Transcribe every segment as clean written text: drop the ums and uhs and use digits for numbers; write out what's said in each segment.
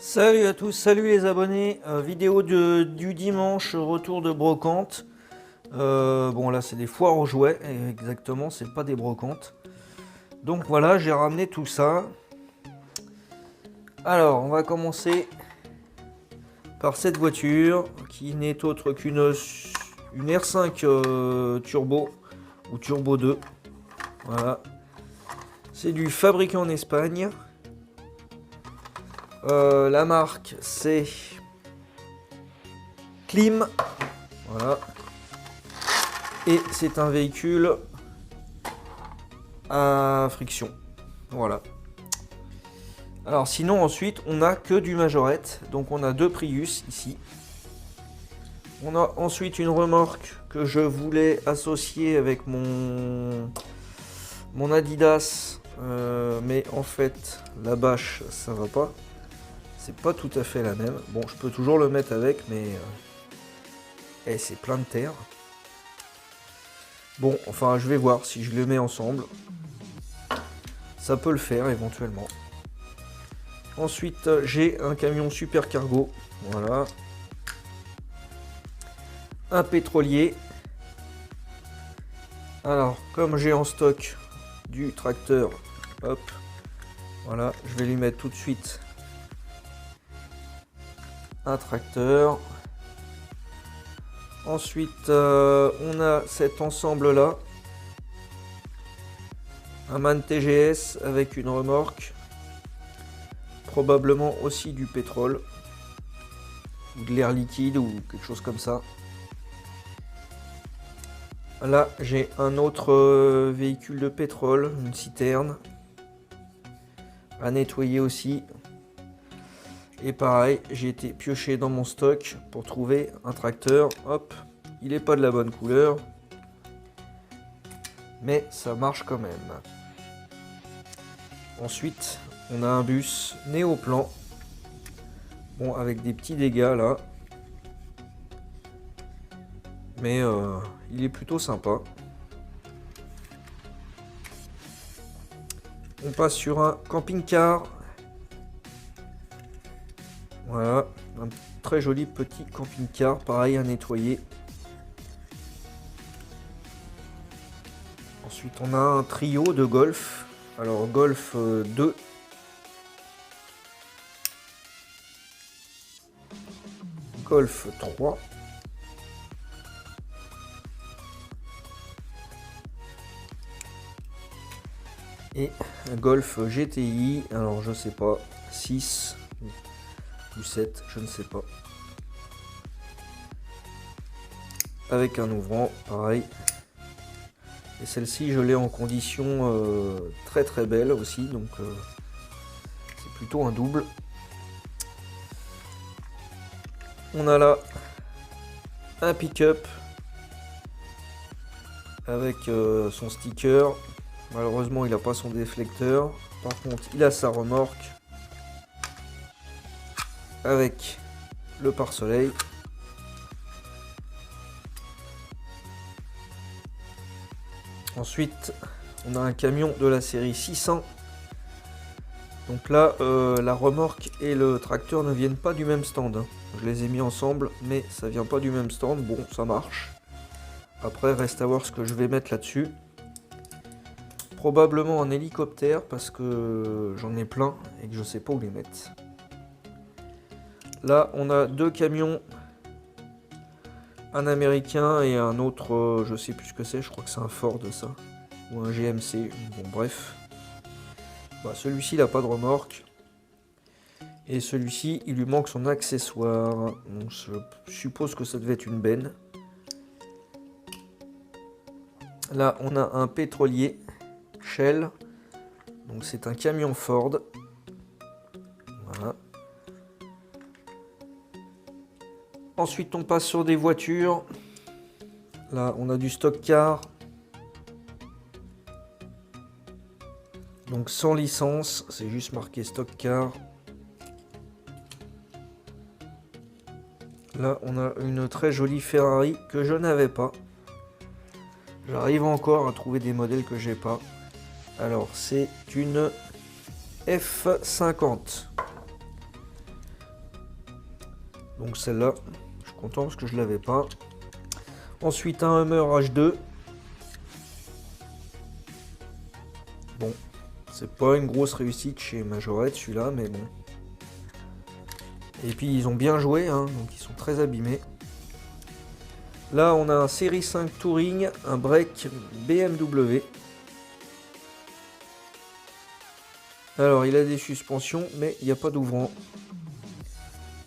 Salut à tous, salut les abonnés, vidéo du dimanche, retour de brocante. Bon là c'est des foires aux jouets, exactement, c'est pas des brocantes. Donc voilà, j'ai ramené tout ça. Alors on va commencer par cette voiture qui n'est autre qu'une R5 Turbo ou Turbo 2. Voilà, c'est du fabriqué en Espagne. La marque c'est Klim, voilà, et c'est un véhicule à friction, voilà. Alors sinon ensuite on a que du majorette, donc on a deux Prius ici. On a ensuite une remorque que je voulais associer avec mon Adidas, mais en fait la bâche ça va pas. C'est pas tout à fait la même. Bon, je peux toujours le mettre avec, mais c'est plein de terre. Bon, enfin, je vais voir si je le mets ensemble. Ça peut le faire éventuellement. Ensuite, j'ai un camion super cargo. Voilà. Un pétrolier. Alors, comme j'ai en stock du tracteur, hop, voilà, je vais lui mettre tout de suite un tracteur. Ensuite, on a cet ensemble là, un MAN TGS avec une remorque, probablement aussi du pétrole ou de l'air liquide ou quelque chose comme ça. Là j'ai un autre véhicule de pétrole, une citerne à nettoyer aussi. Et pareil, j'ai été pioché dans mon stock pour trouver un tracteur. Hop, il n'est pas de la bonne couleur, mais ça marche quand même. Ensuite, on a un bus Néoplan. Bon, avec des petits dégâts là. Mais il est plutôt sympa. On passe sur un camping-car. Voilà, un très joli petit camping-car, pareil à nettoyer. Ensuite, on a un trio de Golf. Alors, Golf 2. Golf 3. Et un Golf GTI. Alors, je sais pas, 6 ou 7, je ne sais pas. Avec un ouvrant, pareil. Et celle-ci, je l'ai en condition très très belle aussi, donc c'est plutôt un double. On a là un pick-up avec son sticker. Malheureusement, il n'a pas son déflecteur. Par contre, il a sa remorque avec le pare-soleil. Ensuite, on a un camion de la série 600. Donc là, la remorque et le tracteur ne viennent pas du même stand, hein. Je les ai mis ensemble, mais ça vient pas du même stand. Bon, ça marche. Après, reste à voir ce que je vais mettre là-dessus. Probablement un hélicoptère, parce que j'en ai plein et que je sais pas où les mettre. Là, on a deux camions. Un américain et un autre, je sais plus ce que c'est, je crois que c'est un Ford ça. Ou un GMC, bon bref. Bah, celui-ci il n'a pas de remorque. Et celui-ci il lui manque son accessoire. Donc, je suppose que ça devait être une benne. Là on a un pétrolier Shell. Donc c'est un camion Ford. Voilà. Ensuite on passe sur des voitures. Là on a du stock car. Donc sans licence, c'est juste marqué stock car. Là on a une très jolie Ferrari que je n'avais pas. J'arrive encore à trouver des modèles que j'ai pas. Alors c'est une F50. Donc celle-là, je suis content parce que je l'avais pas. Ensuite un Hummer H2. Bon, c'est pas une grosse réussite chez Majorette celui-là, mais bon. Et puis ils ont bien joué, hein, donc ils sont très abîmés. Là on a un série 5 Touring, un break BMW. Alors il a des suspensions, mais il n'y a pas d'ouvrant.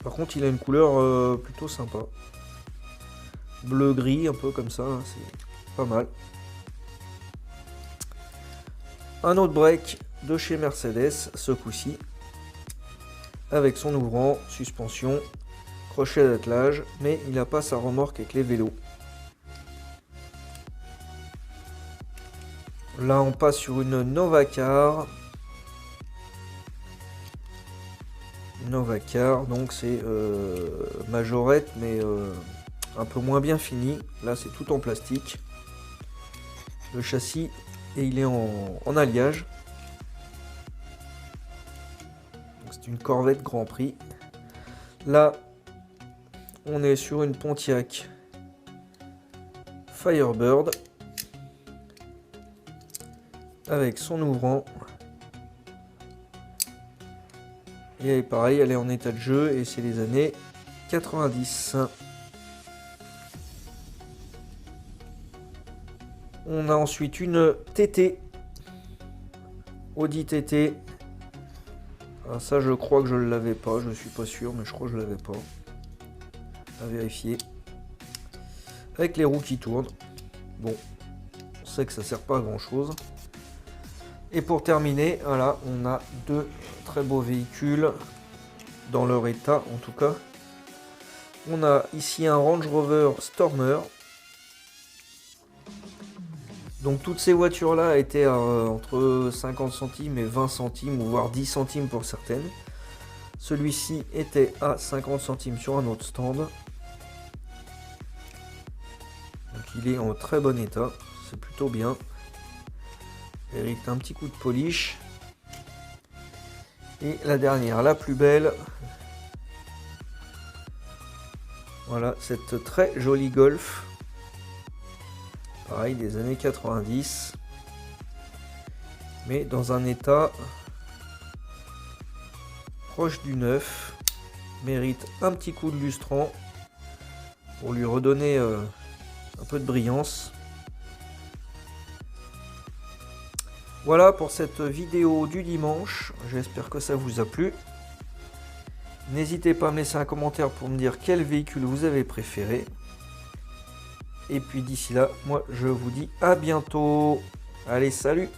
Par contre il a une couleur plutôt sympa. Bleu-gris, un peu comme ça, hein, c'est pas mal. Un autre break de chez Mercedes, ce coup-ci. Avec son ouvrant, suspension, crochet d'attelage, mais il n'a pas sa remorque avec les vélos. Là on passe sur une Novacar. Novacar, donc c'est Majorette, mais un peu moins bien fini. Là c'est tout en plastique. Le châssis, et il est en alliage. C'est une Corvette Grand Prix. Là, on est sur une Pontiac Firebird avec son ouvrant. Et pareil, elle est en état de jeu et c'est les années 90. On a ensuite une TT, Audi TT. Ah, ça je crois que je ne l'avais pas, je suis pas sûr, mais je crois que je l'avais pas. À vérifier. Avec les roues qui tournent. Bon, on sait que ça sert pas à grand chose. Et pour terminer, voilà, on a deux très beaux véhicules dans leur état en tout cas. On a ici un Range Rover Stormer. Donc toutes ces voitures là étaient entre 50 centimes et 20 centimes ou voire 10 centimes pour certaines. Celui-ci était à 50 centimes sur un autre stand. Donc il est en très bon état, c'est plutôt bien. Mérite un petit coup de polish. Et la dernière, la plus belle. Voilà, cette très jolie Golf. Pareil, des années 90. Mais dans un état proche du neuf. Mérite un petit coup de lustrant pour lui redonner un peu de brillance. Voilà pour cette vidéo du dimanche. J'espère que ça vous a plu. N'hésitez pas à me laisser un commentaire pour me dire quel véhicule vous avez préféré. Et puis d'ici là, moi je vous dis à bientôt. Allez, salut!